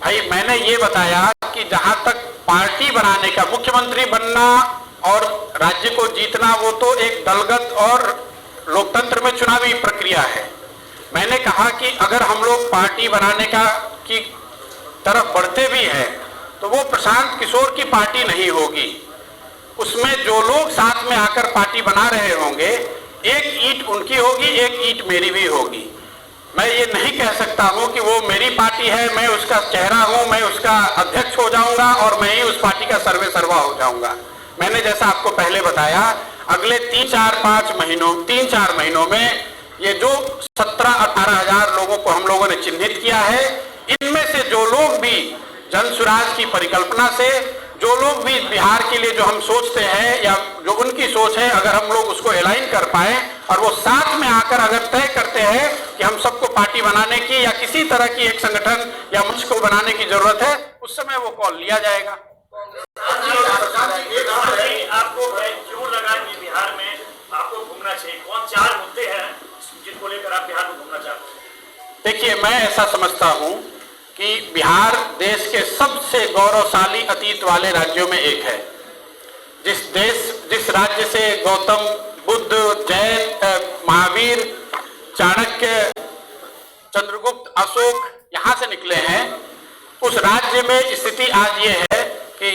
भाई मैंने ये बताया कि जहां तक पार्टी बनाने का, मुख्यमंत्री बनना और राज्य को जीतना वो तो एक दलगत और लोकतंत्र में चुनावी प्रक्रिया है। मैंने कहा कि अगर हम लोग पार्टी बनाने का की तरफ बढ़ते भी हैं तो वो प्रशांत किशोर की पार्टी नहीं होगी। उसमें जो लोग साथ में आकर पार्टी बना रहे होंगे, एक ईंट उनकी होगी, एक ईंट मेरी भी होगी। मैं ये नहीं कह सकता हूं कि वो मेरी पार्टी है, मैं उसका चेहरा हूं, मैं उसका अध्यक्ष हो जाऊंगा और मैं ही उस पार्टी का सर्वे सर्वा हो जाऊंगा। मैंने जैसा आपको पहले बताया, अगले 3-4 महीनों में ये जो 17-18 हजार लोगों को हम लोगों ने चिन्हित किया है, इनमें से जो लोग भी जन स्वराज की परिकल्पना से, जो लोग भी बिहार के लिए जो हम सोचते हैं या जो उनकी सोच है, अगर हम लोग उसको अलाइन कर पाए और वो साथ में आकर अगर तय करते हैं कि हम सबको पार्टी बनाने की या किसी तरह की एक संगठन या मंच को बनाने की जरूरत है, उस समय वो कॉल लिया जाएगा। आपको क्यों लगा कि बिहार में आपको घूमना चाहिए? कौन 4 मुद्दे हैं जिनको लेकर आप बिहार में घूमना चाहते हैं? देखिए, मैं ऐसा समझता हूं कि बिहार देश के सबसे गौरवशाली अतीत वाले राज्यों में एक है। जिस राज्य से गौतम बुद्ध, जैन, महावीर, चाणक्य, चंद्रगुप्त, अशोक यहाँ से निकले हैं, उस राज्य में स्थिति आज ये है कि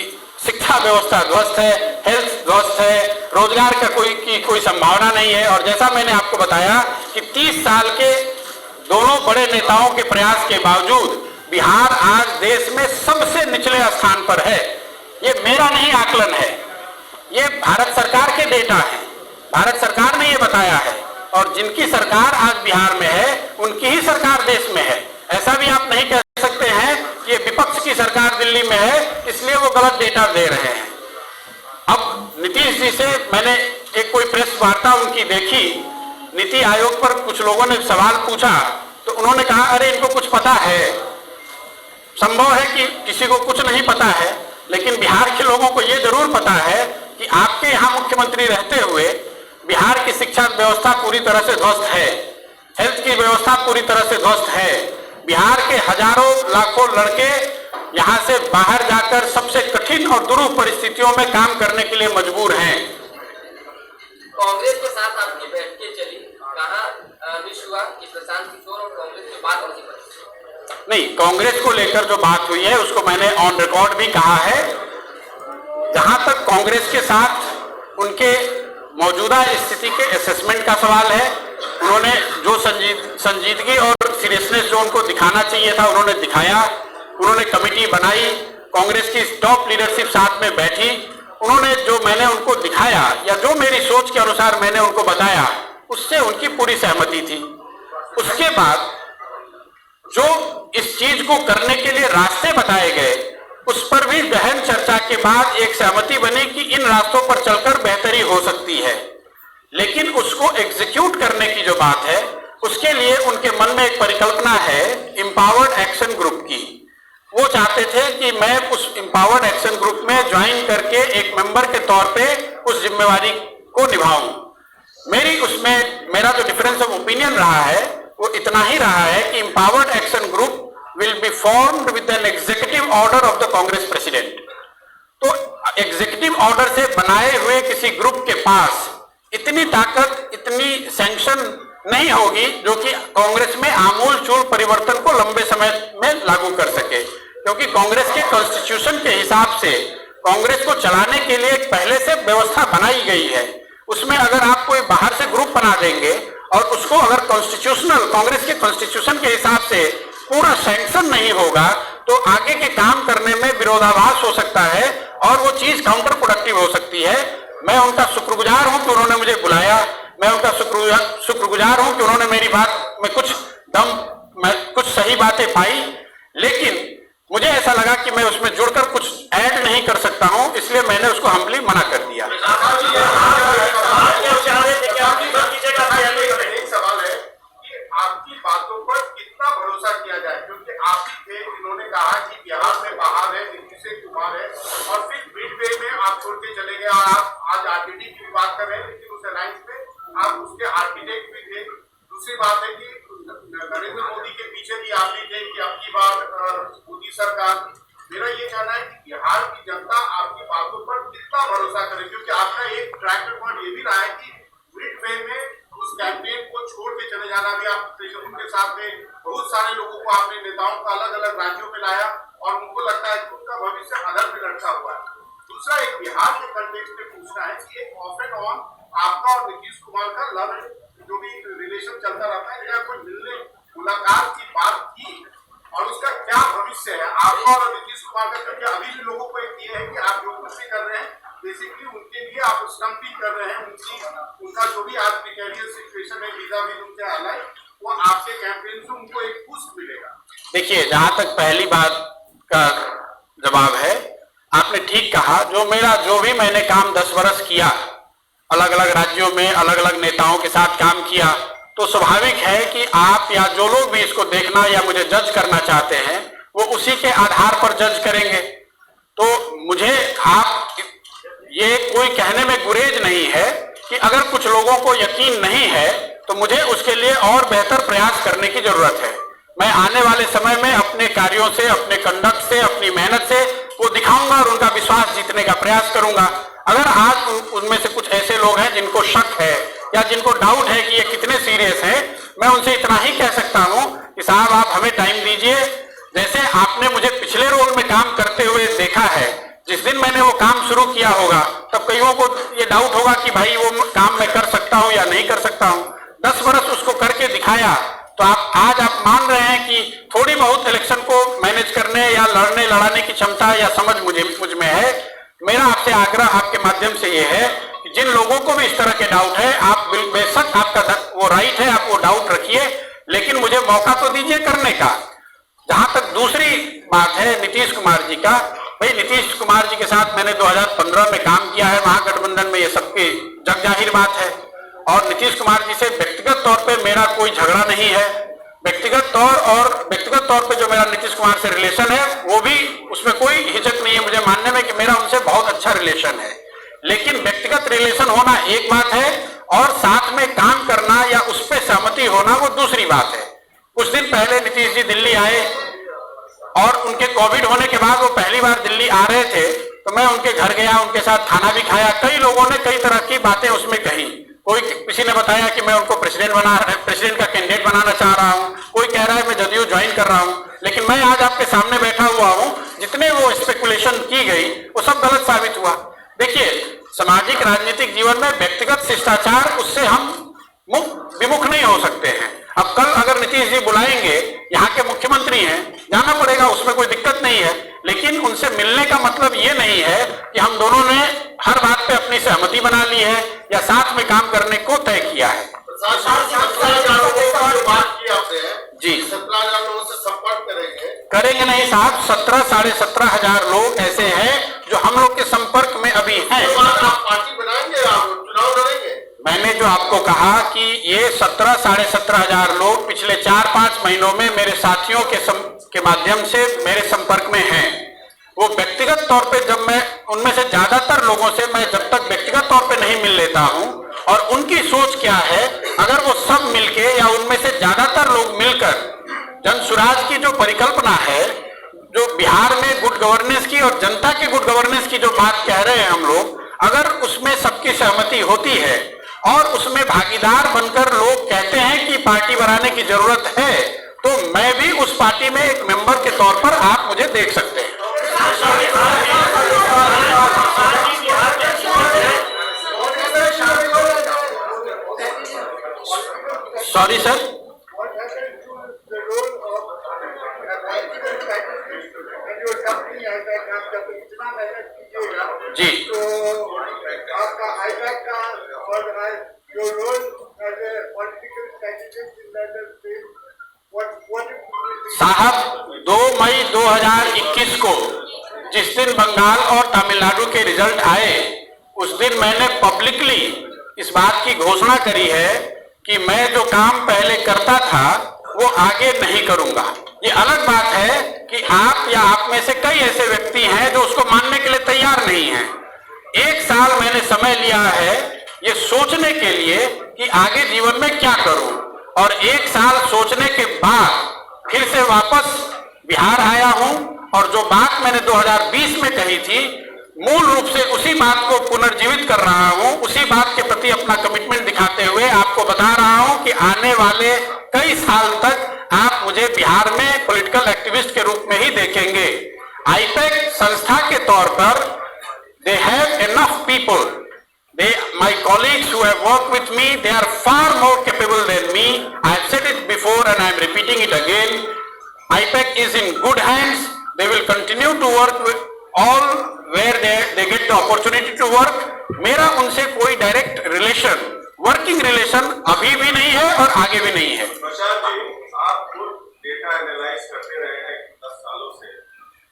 शिक्षा व्यवस्था ध्वस्त है, हेल्थ ध्वस्त है, रोजगार का कोई संभावना नहीं है। और जैसा मैंने आपको बताया कि 30 साल के दोनों बड़े नेताओं के प्रयास के बावजूद बिहार आज देश में सबसे निचले स्थान पर है। ये मेरा नहीं आकलन है, ये भारत सरकार के डेटा है, भारत सरकार ने ये बताया है। और जिनकी सरकार आज बिहार में है, उनकी ही सरकार देश में है। ऐसा भी आप नहीं कह सकते हैं कि ये विपक्ष की सरकार दिल्ली में है इसलिए वो गलत डेटा दे रहे हैं। अब नीतीश जी से मैंने एक कोई प्रेस वार्ता उनकी देखी, नीति आयोग पर कुछ लोगों ने सवाल पूछा तो उन्होंने कहा, अरे इनको कुछ पता है। संभव है कि किसी को कुछ नहीं पता है, लेकिन बिहार के लोगों को यह जरूर पता है कि आपके यहाँ मुख्यमंत्री रहते हुए बिहार की शिक्षा व्यवस्था पूरी तरह से ध्वस्त है, हेल्थ की व्यवस्था पूरी तरह से ध्वस्त है। बिहार के हजारों लाखों लड़के यहाँ से बाहर जाकर सबसे कठिन और दुरूह परिस्थितियों में काम करने के लिए मजबूर हैं। कांग्रेस के साथ आपकी बैठकें चली, कहा विश्वा कि प्रशांत किशोर और कांग्रेस की बात होती है? नहीं, कांग्रेस को लेकर जो बात हुई है उसको मैंने ऑन रिकॉर्ड भी कहा है। जहां तक कांग्रेस के साथ उनके मौजूदा स्थिति के असेसमेंट का सवाल है, उन्होंने जो संजीदगी और सीरियसनेस जो उनको दिखाना चाहिए था उन्होंने दिखाया। उन्होंने कमेटी बनाई, कांग्रेस की टॉप लीडरशिप साथ में बैठी, उन्होंने जो मैंने उनको दिखाया या जो मेरी सोच के अनुसार मैंने उनको बताया उससे उनकी पूरी सहमति थी। उसके बाद जो इस चीज को करने के लिए रास्ते बताए गए उस पर भी गहन चर्चा के बाद एक सहमति बनी कि इन रास्तों पर चलकर बेहतरी हो सकती है। लेकिन उसको एग्जीक्यूट करने की जो बात है उसके लिए उनके मन में एक परिकल्पना है एम्पावर्ड एक्शन ग्रुप की। वो चाहते थे कि मैं उस एम्पावर्ड एक्शन ग्रुप में ज्वाइन करके एक मेंबर के तौर पे उस जिम्मेवारी को निभाऊं। मेरा जो डिफरेंस ऑफ ओपिनियन रहा है वो इतना ही रहा है कि empowered action group will be formed with an executive order of the Congress president. तो एग्जीक्यूटिव ऑर्डर से बनाए हुए किसी ग्रुप के पास इतनी ताकत, इतनी सैंक्शन नहीं होगी जो कि कांग्रेस में आमूल चूल परिवर्तन को लंबे समय में लागू कर सके, क्योंकि कांग्रेस के कॉन्स्टिट्यूशन के हिसाब से कांग्रेस को चलाने के लिए पहले से व्यवस्था बनाई गई है। उसमें अगर आप कोई बाहर से ग्रुप बना देंगे और उसको अगर कॉन्स्टिट्यूशनल, कांग्रेस के कॉन्स्टिट्यूशन के हिसाब से पूरा सैंक्शन नहीं होगा तो आगे के काम करने में विरोधाभास हो सकता है और वो चीज काउंटर प्रोडक्टिव हो सकती है। मैं उनका शुक्रगुजार हूं कि उन्होंने मुझे बुलाया, मैं उनका शुक्रगुजार हूं कि उन्होंने मेरी बात में कुछ सही बातें पाई, लेकिन मुझे ऐसा लगा कि मैं उसमें जुड़कर कुछ ऐड नहीं कर सकता हूं, इसलिए मैंने उसको हम्बली मना कर दिया। सवाल है कि आपकी बातों पर कितना भरोसा किया जाए, क्योंकि आप ही थे जिन्होंने कहा कि बिहार में बाहर है, नीतीश कुमार है, और फिर मिडवे में आप छोड़ के चले गए। और आप आज आरटीडी की भी बात कर रहे हैं, लेकिन उस अलायंस में आप उसके आर्किटेक्ट भी थे। दूसरी बात है कि नरेंद्र मोदी के पीछे भी आप भी थे कि अब की बार मोदी सरकार। मेरा ये कहना है कि बिहार की जनता आपकी बातों पर कितना भरोसा करे, क्योंकि आपका एक ट्रैक रिकॉर्ड ये भी रहा है कि मिड वे में उस कैंपेन को छोड़ के चले जाना भी। आप उनके साथ में बहुत सारे लोगों को आपने नेताओं को अलग अलग राज्यों में लाया और उनको लगता है कि उनका भविष्य अदर में लटका हुआ है। दूसरा, एक बिहार के कंटेक्स्ट में पूछना है कि एक ऑफ एंड ऑन आपका और नीतीश कुमार का लव जो भी रिलेशन चलता रहता है, क्या कोई मिलने मुलाकात की बात थी और उसका क्या भविष्य है आपका और नीतीश कुमार का? क्योंकि अभी भी लोगों को एक ये है कि आप जो कुछ भी कर रहे हैं बेसिकली उनके लिए आप स्टम्पिंग कर रहे हैं, उनका जो भी आज प्रिकेरियस सिचुएशन है, वीजा भी उनके हालात, वो आपके कैंपेन से उनको एक बूस्ट मिलेगा। देखिए, जहां तक पहली बात का जवाब है, आपने ठीक कहा। जो भी मैंने काम 10 वर्ष किया, अलग अलग राज्यों में अलग अलग नेताओं के साथ काम किया, तो स्वाभाविक है कि आप या जो लोग भी इसको देखना या मुझे जज करना चाहते हैं वो उसी के आधार पर जज करेंगे। तो मुझे आप ये कोई कहने में गुरेज नहीं है कि अगर कुछ लोगों को यकीन नहीं है तो मुझे उसके लिए और बेहतर प्रयास करने की जरूरत है। मैं आने वाले समय में अपने कार्यों से, अपने कंडक्ट से, अपनी मेहनत से वो दिखाऊंगा और उनका विश्वास जीतने का प्रयास करूंगा। अगर आज उनमें से कुछ ऐसे लोग हैं जिनको शक है या जिनको डाउट है कि ये कितने सीरियस हैं, मैं उनसे इतना ही कह सकता हूं कि साहब आप हमें टाइम दीजिए। जैसे आपने मुझे पिछले रोल में काम करते हुए देखा है, जिस दिन मैंने वो काम शुरू किया होगा तब कईयों को ये डाउट होगा कि भाई वो काम मैं कर सकता हूं या नहीं कर सकता हूं। 10 वर्ष उसको करके दिखाया, तो आज आप मान रहे हैं कि थोड़ी बहुत इलेक्शन को मैनेज करने या लड़ाने की क्षमता या समझ मुझ में है। मेरा आपसे आग्रह आपके माध्यम से ये है कि जिन लोगों को भी इस तरह के डाउट है, आप बेशक आपका वो राइट है, आप वो डाउट रखिए, लेकिन मुझे मौका तो दीजिए करने का। जहां तक दूसरी बात है नीतीश कुमार जी का, भाई नीतीश कुमार जी के साथ मैंने 2015 में काम किया है महागठबंधन में, ये सबकी जग जाहिर बात है। और नीतीश कुमार जी से व्यक्तिगत तौर पे मेरा कोई झगड़ा नहीं है। व्यक्तिगत तौर पे जो मेरा नीतीश कुमार से रिलेशन है वो भी, उसमें कोई हिचक नहीं है मुझे मानने में कि मेरा उनसे बहुत अच्छा रिलेशन है। लेकिन व्यक्तिगत रिलेशन होना एक बात है और साथ में काम करना या उस पर सहमति होना वो दूसरी बात है। कुछ दिन पहले नीतीश जी दिल्ली आए और उनके कोविड होने के बाद वो पहली बार दिल्ली आ रहे थे, तो मैं उनके घर गया, उनके साथ खाना भी खाया। कई लोगों ने कई तरह की बातें उसमें कही। किसी ने बताया कि मैं उनको प्रेसिडेंट का कैंडिडेट बनाना चाह रहा हूं, कोई कह रहा है मैं जदयू ज्वाइन कर रहा हूं। लेकिन मैं आज आपके सामने बैठा हुआ हूं, जितने वो स्पेकुलेशन की गई वो सब गलत साबित हुआ। देखिए, सामाजिक राजनीतिक जीवन में व्यक्तिगत शिष्टाचार, उससे हम विमुख नहीं हो सकते हैं। अब कल अगर नीतीश जी बुलाएंगे, यहाँ के मुख्यमंत्री हैं, जाना पड़ेगा, उसमें कोई दिक्कत नहीं है। लेकिन उनसे मिलने का मतलब ये नहीं है कि हम दोनों ने हर बात पे अपनी सहमति बना ली है या साथ में काम करने को तय किया है। जी, 17,000 लोगों से संपर्क करेंगे नहीं साहब। 17 साढ़े 17,000 लोग ऐसे हैं जो हम लोग के संपर्क में अभी हैं। पार्टी बनाएंगे, चुनाव लड़ेंगे। मैंने जो आपको कहा कि ये 17 साढ़े 17,000 लोग पिछले 4-5 महीनों में मेरे साथियों के माध्यम से मेरे संपर्क में हैं। वो व्यक्तिगत तौर पे, जब मैं उनमें से ज्यादातर लोगों से मैं जब तक व्यक्तिगत तौर पे नहीं मिल लेता हूं और उनकी सोच क्या है, अगर वो सब मिलके या उनमें से ज्यादातर लोग मिलकर जन सुराज की जो परिकल्पना है, जो बिहार में गुड गवर्नेंस की और जनता के गुड गवर्नेंस की जो बात कह रहे हैं हम लोग, अगर उसमें सबकी सहमति होती है और उसमें भागीदार बनकर लोग कहते हैं कि पार्टी बनाने की जरूरत है, तो मैं भी उस पार्टी में एक मेंबर के तौर पर आप मुझे देख सकते हैं। सॉरी सर, जी, तो आपका हाईटैक का और your role as a political candidate in that state, what साहब 2 मई 2021 को जिस दिन बंगाल और तमिलनाडु के रिजल्ट आए, उस दिन मैंने पब्लिकली इस बात की घोषणा करी है कि मैं जो काम पहले करता था वो आगे नहीं करूंगा। ये अलग बात है कि आप या आप में से कई ऐसे व्यक्ति हैं जो उसको मानने के लिए तैयार नहीं हैं। 1 साल मैंने समय लिया है ये सोचने के लिए कि आगे जीवन में क्या करूं, और 1 साल सोचने के बाद फिर से वापस बिहार आया हूं और जो बात मैंने 2020 में कही थी, मूल रूप से उसी बात को पुनर्जीवित कर रहा हूं, उसी बात के प्रति अपना कमिटमेंट दिखाते हुए आपको बता रहा हूं कि आने वाले कई साल तक आप मुझे बिहार में पॉलिटिकल एक्टिविस्ट के रूप में ही देखेंगे। आईपैक संस्था के तौर पर they have enough people. My colleagues who have worked with me, they are far more capable than me. I have said it before and I am repeating it again. IPAC is in good hands. They will continue to work with all where they get the opportunity to work. मेरा उनसे कोई direct relation, working relation अभी भी नहीं है और आगे भी नहीं है। प्रशांत जी, आप खुद डेटा एनालाइज करते रहे हैं 10 सालों से।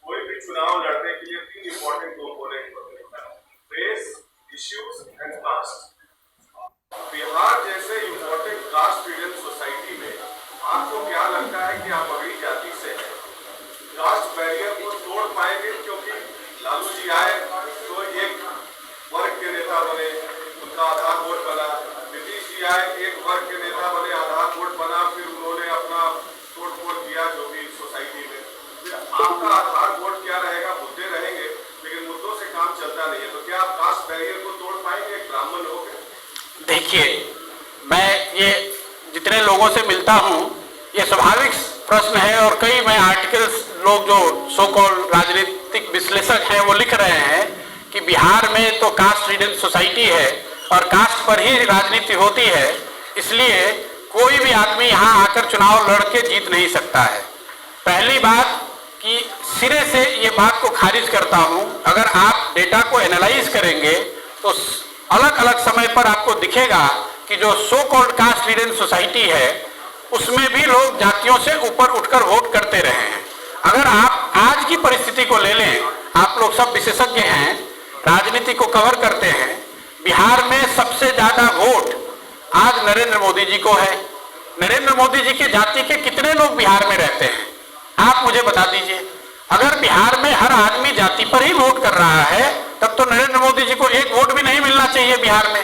कोई भी चुनाव लड़ने के लिए 3 इंपॉर्टेंट कंपोनेंट होते हैं, face, issues and caste. Bihar जैसे इंपॉर्टेंट कास्ट फ्रीडम सोसाइटी में आपको क्या लगता है कि आप अगली जाति से हैं, कास्ट बैरियर को तोड़ पाएंगे? क्योंकि लालू जी आए तो एक वर्ग के नेता बने, उनका आधार वोट बना। नीतीश जी आए, एक वर्ग के नेता बने, आधार वोट बना, फिर उन्होंने अपना तोड़ फोड़ किया जो भी सोसाइटी में। फिर आपका आधार वोट क्या रहेगा? मुद्दे रहेंगे, लेकिन मुद्दों से काम चलता नहीं है। तो क्या आप कास्ट बैरियर को तोड़ पाएंगे एक ब्राह्मण होकर? देखिए, मैं ये जितने लोगों से मिलता हूँ, ये स्वाभाविक प्रश्न है और कई मैं आर्टिकल्स, लोग जो सो कॉल राजनीतिक विश्लेषक हैं वो लिख रहे हैं कि बिहार में तो कास्ट फ्रीडम सोसाइटी है और कास्ट पर ही राजनीति होती है, इसलिए कोई भी आदमी यहाँ आकर चुनाव लड़ के जीत नहीं सकता है। पहली बात कि सिरे से ये बात को खारिज करता हूँ। अगर आप डेटा को एनालाइज करेंगे तो अलग अलग समय पर आपको दिखेगा कि जो so called caste freedom society है उसमें भी लोग जातियों से ऊपर उठकर वोट करते रहे हैं। अगर आप आज की परिस्थिति को ले लें, आप लोग सब विशेषज्ञ हैं, राजनीति को कवर करते हैं, बिहार में सबसे ज्यादा वोट आज नरेंद्र मोदी जी को है। नरेंद्र मोदी जी के जाति के कितने लोग बिहार में रहते हैं आप मुझे बता दीजिए। अगर बिहार में हर आदमी जाति पर ही वोट कर रहा है तब तो नरेंद्र मोदी जी को एक वोट भी नहीं मिलना चाहिए बिहार में।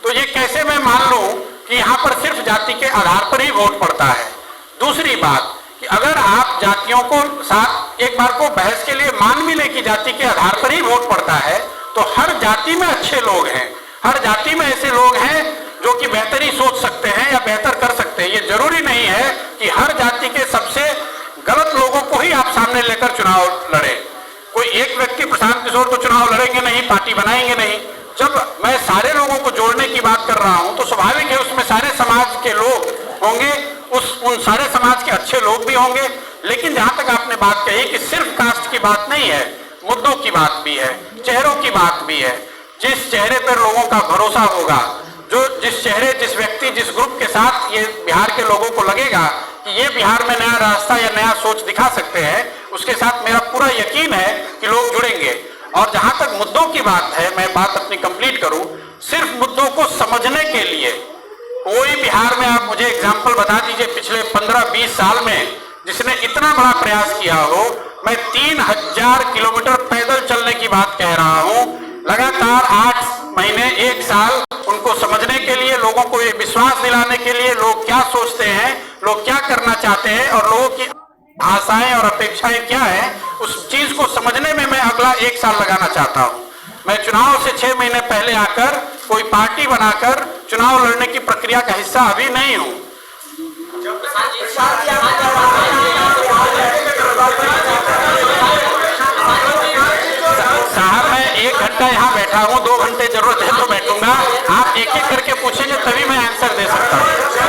तो ये कैसे मैं मान लूं कि यहाँ पर सिर्फ जाति के आधार पर ही वोट पड़ता है। दूसरी बात कि अगर आप जातियों को साथ एक बार को बहस के लिए मान भी लें कि जाति के आधार पर ही वोट पड़ता है, तो हर जाति में अच्छे लोग हैं, हर जाति में ऐसे लोग हैं जो कि बेहतरी सोच सकते हैं या बेहतर कर सकते हैं। ये जरूरी नहीं है कि हर जाति के सबसे गलत लोगों को ही आप सामने लेकर चुनाव लड़े। कोई एक व्यक्ति प्रशांत किशोर तो चुनाव लड़ेंगे नहीं, पार्टी बनाएंगे नहीं। जब मैं सारे लोगों को जोड़ने की बात कर रहा हूं तो स्वाभाविक है उसमें सारे समाज के लोग होंगे, उन सारे समाज के अच्छे लोग भी होंगे। लेकिन जहां तक आपने बात कही कि सिर्फ कास्ट की बात नहीं है, मुद्दों की बात भी है, चेहरों की बात भी है। जिस चेहरे पर लोगों का भरोसा होगा, जो जिस चेहरे, जिस व्यक्ति, जिस ग्रुप के साथ ये बिहार के लोगों को लगेगा कि ये बिहार में नया रास्ता या नया सोच दिखा सकते हैं, उसके साथ मेरा पूरा यकीन है कि लोग जुड़ेंगे। और जहां तक मुद्दों की बात है, मैं बात अपनी कंप्लीट करूं, सिर्फ मुद्दों को समझने के लिए कोई बिहार में आप मुझे एग्जाम्पल बता दीजिए पिछले 15-20 साल में जिसने इतना बड़ा प्रयास किया हो। मैं 3000 किलोमीटर पैदल चलने की बात कह रहा हूं, लगातार 8 महीने 1 साल उनको समझने के लिए, लोगों को ये विश्वास दिलाने के लिए लोग क्या सोचते हैं, लोग क्या करना चाहते हैं और लोगों की आशाएं और अपेक्षाएं क्या है, उस चीज को समझने में मैं अगला 1 साल लगाना चाहता हूं। मैं चुनाव से 6 महीने पहले आकर कोई पार्टी बनाकर चुनाव लड़ने की प्रक्रिया का हिस्सा अभी नहीं हूं। साहब मैं 1 घंटा यहाँ बैठा हूँ, 2 घंटे जरूरत है तो बैठूंगा। आप एक एक करके पूछेंगे तभी मैं आंसर दे सकता हूँ।